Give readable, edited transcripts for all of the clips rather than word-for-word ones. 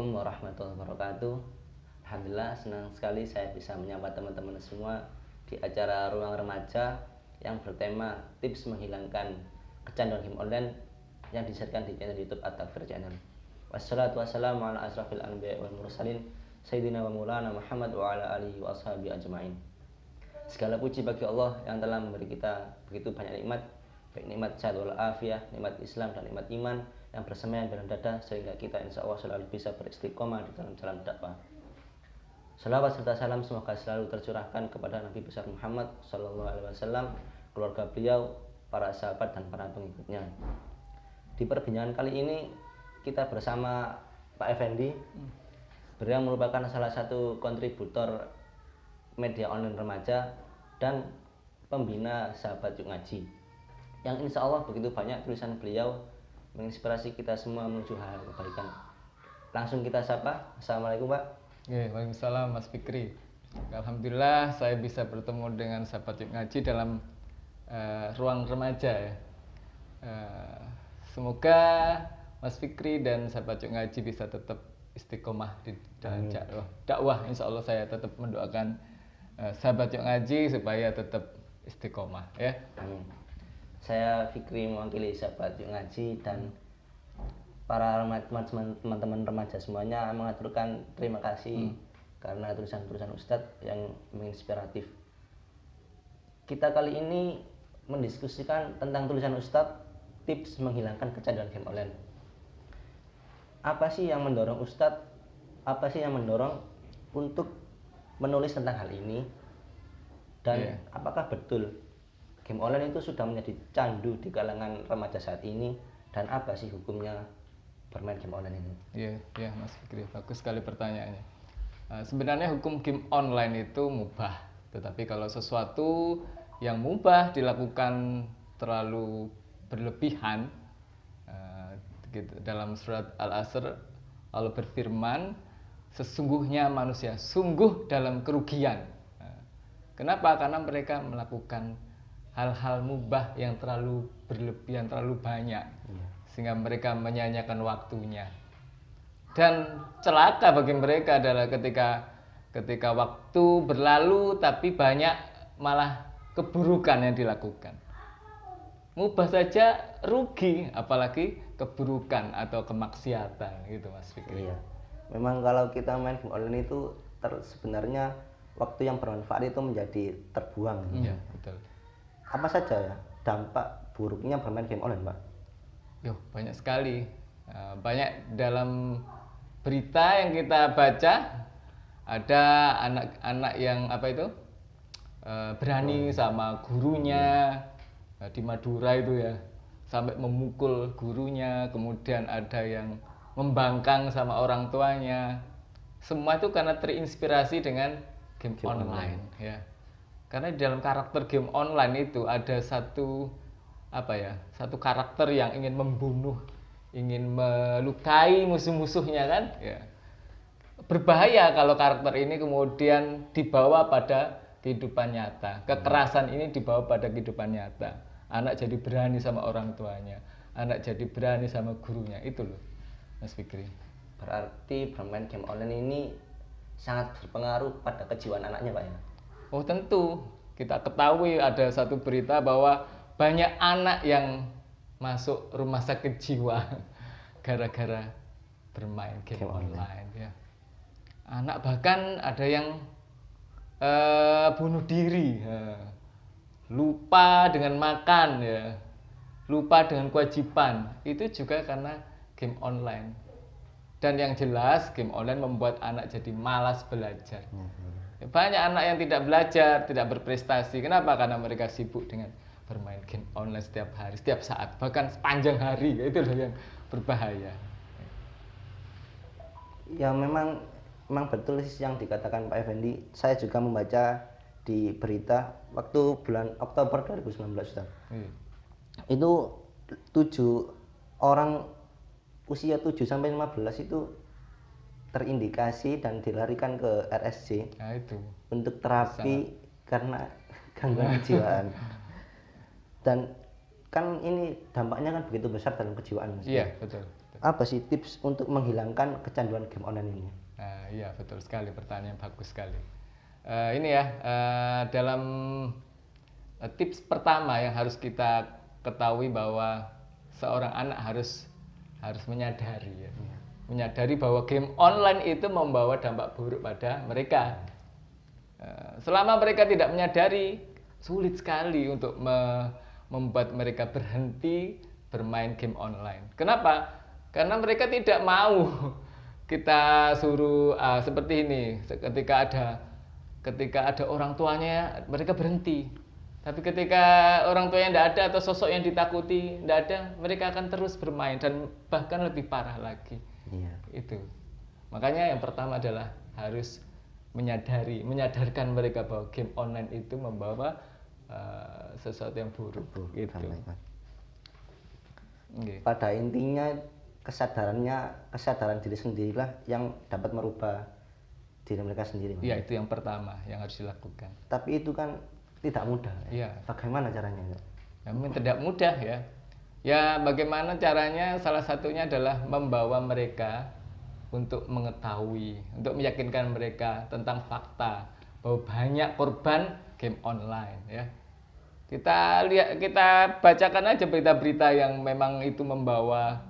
Assalamualaikum warahmatullahi wabarakatuh. Alhamdulillah senang sekali saya bisa menyapa teman-teman semua di acara Ruang Remaja yang bertema tips menghilangkan kecanduan game online yang disiarkan di channel YouTube At-Takfir Channel. Wassalatu wassalamu ala asrafil anbiya wal mursalin Sayyidina wa maulana Muhammad wa ala alihi wa ashabi ajma'in. Segala puji bagi Allah yang telah memberi kita begitu banyak nikmat, baik nikmat sehat wal afiah, nikmat Islam dan nikmat iman yang bersemayam dalam dada sehingga kita insya Allah selalu bisa beristiqomah di dalam jalan dakwah. Salawat serta salam semoga selalu tercurahkan kepada Nabi besar Muhammad Sallallahu Alaihi Wasallam, keluarga beliau, para sahabat dan para pengikutnya. Di perbincangan kali ini kita bersama Pak Effendi. Beliau merupakan salah satu kontributor media online remaja dan pembina sahabat Yuk Ngaji. Yang insya Allah begitu banyak tulisan beliau menginspirasi kita semua menuju hal kebaikan. Langsung kita sapa. Assalamualaikum Pak. Waalaikumsalam Mas Fikri. Alhamdulillah saya bisa bertemu dengan sahabat Yuk Ngaji dalam ruang remaja ya. Semoga Mas Fikri dan sahabat Yuk Ngaji bisa tetap istiqomah di dalam dakwah. Insya Allah saya tetap mendoakan sahabat Yuk Ngaji supaya tetap istiqomah ya. Amin. Saya Fikri mewakili sahabat Yuk Ngaji dan para teman-teman remaja semuanya mengaturkan terima kasih karena tulisan-tulisan Ustadz yang menginspiratif. Kita kali ini mendiskusikan tentang tulisan Ustadz tips menghilangkan kecanduan game online. Apa sih yang mendorong Ustadz? Apa sih yang mendorong untuk menulis tentang hal ini? Dan apakah betul game online itu sudah menjadi candu di kalangan remaja saat ini, dan apa sih hukumnya bermain game online ini? Iya Mas Fikri, bagus sekali pertanyaannya. Sebenarnya hukum game online itu mubah, tetapi kalau sesuatu yang mubah dilakukan terlalu berlebihan, dalam surat Al-Asr Allah berfirman, sesungguhnya manusia sungguh dalam kerugian. Kenapa? Karena mereka melakukan hal-hal mubah yang terlalu berlebihan, terlalu banyak, sehingga mereka menyia-nyiakan waktunya. Dan celaka bagi mereka adalah ketika waktu berlalu tapi banyak malah keburukan yang dilakukan. Mubah saja rugi, apalagi keburukan atau kemaksiatan gitu Mas Fikri. Iya. Memang kalau kita main game online itu sebenarnya waktu yang bermanfaat itu menjadi terbuang. Iya, betul. Apa saja ya dampak buruknya bermain game online, Pak? Banyak sekali. Banyak dalam berita yang kita baca, ada anak-anak yang berani sama gurunya di Madura itu ya, sampai memukul gurunya, kemudian ada yang membangkang sama orang tuanya. Semua itu karena terinspirasi dengan game online ya. Karena di dalam karakter game online itu ada satu karakter yang ingin membunuh, ingin melukai musuh-musuhnya kan ya. Berbahaya kalau karakter ini kemudian dibawa pada kehidupan nyata. Kekerasan ini dibawa pada kehidupan nyata. Anak jadi berani sama orang tuanya, anak jadi berani sama gurunya. Itu loh Mas Fikri. Berarti bermain game online ini sangat berpengaruh pada kejiwaan anaknya, Pak ya? Oh tentu, kita ketahui ada satu berita bahwa banyak anak yang masuk rumah sakit jiwa gara-gara bermain game online ya. Anak bahkan ada yang bunuh diri, lupa dengan makan ya, lupa dengan kewajiban, itu juga karena game online. Dan yang jelas game online membuat anak jadi malas belajar. Banyak anak yang tidak belajar, tidak berprestasi. Kenapa? Karena mereka sibuk dengan bermain game online setiap hari, setiap saat, bahkan sepanjang hari. Itu loh yang berbahaya. Ya memang betul sih yang dikatakan Pak Effendi. Saya juga membaca di berita waktu bulan Oktober 2019 Ustaz. Itu 7 orang usia 7 sampai 15 itu terindikasi dan dilarikan ke RSJ untuk terapi karena gangguan kejiwaan. Dan kan ini dampaknya kan begitu besar dalam kejiwaan. Iya, betul. apa sih tips untuk menghilangkan kecanduan game online ini? Nah, iya betul sekali, pertanyaan bagus sekali. Ini ya, dalam tips pertama yang harus kita ketahui bahwa seorang anak harus menyadari ya. Menyadari bahwa game online itu membawa dampak buruk pada mereka. Selama mereka tidak menyadari, sulit sekali untuk membuat mereka berhenti bermain game online. Kenapa? Karena mereka tidak mau kita suruh seperti ini. Ketika ada orang tuanya, mereka berhenti. Tapi ketika orang tuanya tidak ada atau sosok yang ditakuti tidak ada, mereka akan terus bermain dan bahkan lebih parah lagi. Iya. Itu. Makanya yang pertama adalah harus menyadarkan mereka bahwa game online itu membawa sesuatu yang buruk. Gitu. Okay. Pada intinya kesadaran diri sendirilah yang dapat merubah diri mereka sendiri. Iya, itu yang pertama yang harus dilakukan. Tapi itu kan tidak mudah. Iya. Bagaimana caranya? Ya, memang tidak mudah ya. Ya, bagaimana caranya? Salah satunya adalah membawa mereka untuk mengetahui, untuk meyakinkan mereka tentang fakta bahwa banyak korban game online ya. Kita bacakan aja berita-berita yang memang itu membawa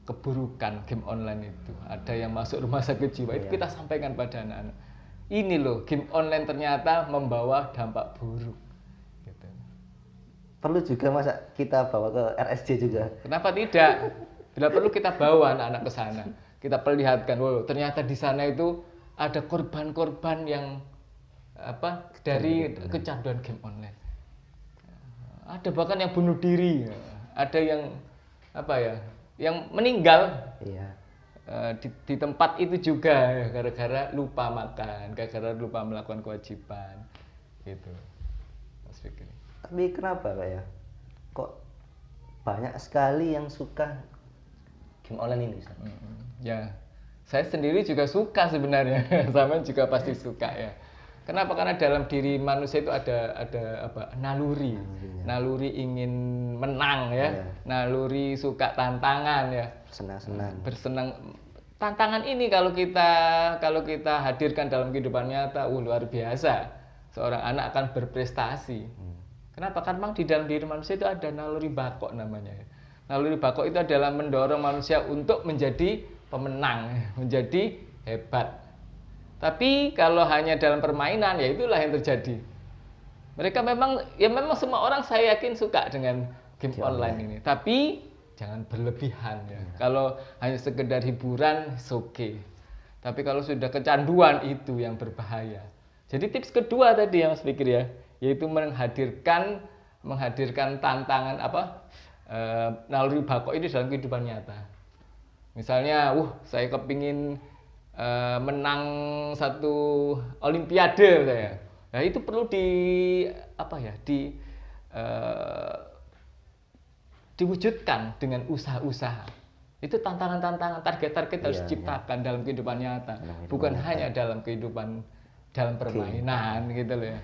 keburukan game online itu. Ada yang masuk rumah sakit jiwa, itu kita sampaikan pada anak-anak. Ini loh, game online ternyata membawa dampak buruk. Gitu. Perlu juga masa kita bawa ke RSJ juga? Kenapa tidak? Bila perlu kita bawa anak-anak ke sana. Kita perlihatkan, wow, ternyata di sana itu ada korban-korban yang dari kecanduan game online. Ada bahkan yang bunuh diri, ada yang yang meninggal. Iya. Di tempat itu juga gara-gara lupa makan, gara-gara lupa melakukan kewajiban, gitu. Mas Fikri. Tapi kenapa Pak ya? Kok banyak sekali yang suka game online ini? Ya, saya sendiri juga suka sebenarnya, sama juga pasti suka ya. Kenapa? Karena dalam diri manusia itu ada naluri, naluri ingin menang ya, naluri suka tantangan ya. Bersenang. Tantangan ini kalau kita hadirkan dalam kehidupan nyata, luar biasa. Seorang anak akan berprestasi. Kenapa? Karena memang di dalam diri manusia itu ada naluri bakok namanya. Naluri bakok itu adalah mendorong manusia untuk menjadi pemenang, menjadi hebat. Tapi kalau hanya dalam permainan, ya itulah yang terjadi. Mereka memang semua orang saya yakin suka dengan game online ini. Tapi jangan berlebihan ya. Kalau hanya sekedar hiburan, oke. Tapi kalau sudah kecanduan itu yang berbahaya. Jadi tips kedua tadi ya Mas Fikri ya, yaitu menghadirkan tantangan naluri bakok ini dalam kehidupan nyata. Misalnya, saya kepingin menang satu olimpiade saya. Nah, itu perlu diwujudkan dengan usaha-usaha. Itu tantangan-tantangan, target-target harus diciptakan dalam kehidupan nyata, bukan hanya dalam permainan gitu loh ya.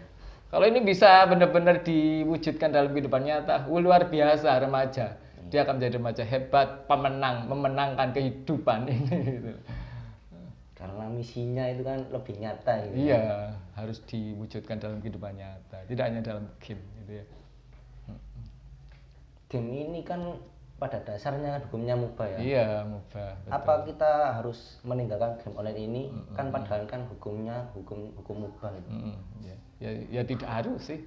Kalau ini bisa benar-benar diwujudkan dalam kehidupan nyata, luar biasa remaja. Dia akan menjadi remaja hebat, memenangkan kehidupan ini gitu. Karena misinya itu kan lebih nyata gitu. Iya, harus diwujudkan dalam kehidupan nyata, tidak hanya dalam game gitu ya. Game ini kan pada dasarnya kan hukumnya mubah ya. Iya, mubah. Apa kita harus meninggalkan game online ini? Kan padahal kan hukumnya hukum mubah gitu. Ya tidak harus sih.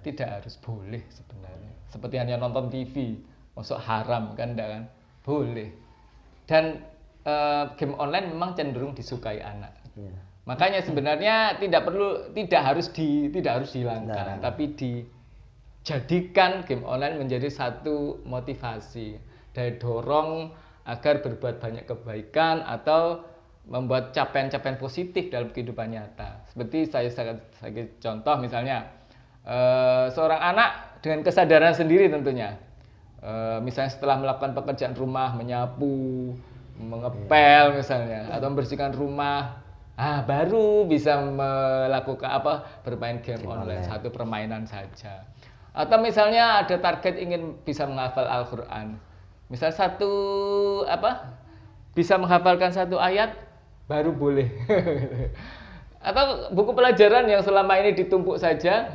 Tidak harus, boleh sebenarnya. Seperti hanya nonton TV, masuk haram kan enggak kan? Boleh. Dan game online memang cenderung disukai anak. Makanya sebenarnya tidak harus dihilangkan, tapi dijadikan game online menjadi satu motivasi, daya dorong agar berbuat banyak kebaikan atau membuat capaian-capaian positif dalam kehidupan nyata. Seperti saya contoh misalnya seorang anak dengan kesadaran sendiri tentunya, misalnya setelah melakukan pekerjaan rumah, menyapu, mengepel misalnya, atau membersihkan rumah, baru bisa melakukan bermain game online, satu permainan saja. Atau misalnya ada target ingin bisa menghafal Al-Quran, misal bisa menghafalkan satu ayat baru boleh. Atau buku pelajaran yang selama ini ditumpuk saja,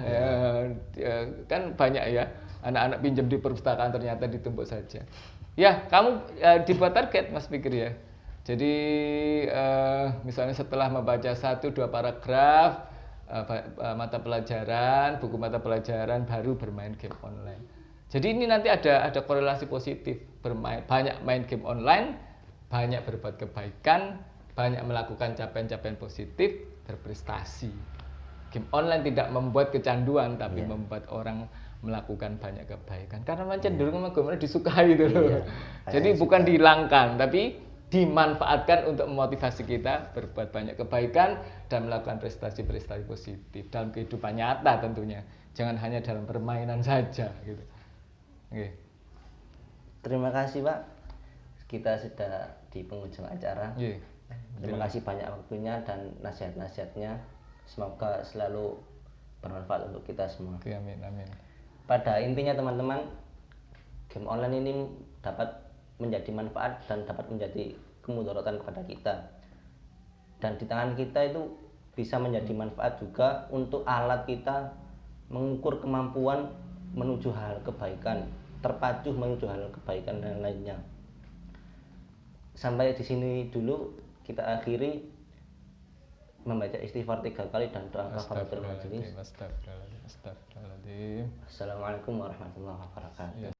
kan banyak ya anak-anak pinjam di perpustakaan ternyata ditumpuk saja. Ya, kamu dibuat target Mas Pikir ya. Jadi misalnya setelah membaca 1-2 paragraf mata pelajaran, buku mata pelajaran, baru bermain game online. Jadi ini nanti ada korelasi positif, banyak main game online, banyak berbuat kebaikan, banyak melakukan capaian-capaian positif, berprestasi. Game online tidak membuat kecanduan, tapi membuat orang melakukan banyak kebaikan. Karena cenderung memang game online disukai gitu loh. Jadi bukan dihilangkan, tapi dimanfaatkan untuk memotivasi kita berbuat banyak kebaikan dan melakukan prestasi-prestasi positif dalam kehidupan nyata tentunya. Jangan hanya dalam permainan saja gitu. Oke. Terima kasih Pak. Kita sudah di penghujung acara. Terima kasih banyak waktunya dan nasihat-nasihatnya. Semoga selalu bermanfaat untuk kita semua. Oke, amin, amin. Pada intinya teman-teman, game online ini dapat menjadi manfaat dan dapat menjadi kemudaratan kepada kita. Dan di tangan kita itu bisa menjadi manfaat juga untuk alat kita mengukur kemampuan menuju hal kebaikan, terpacu menuju hal kebaikan dan lainnya. Sampai di sini dulu kita akhiri membaca istighfar 3 kali dan doa kafaratul majelis. Astagfirullahaladzim. Assalamualaikum warahmatullahi wabarakatuh.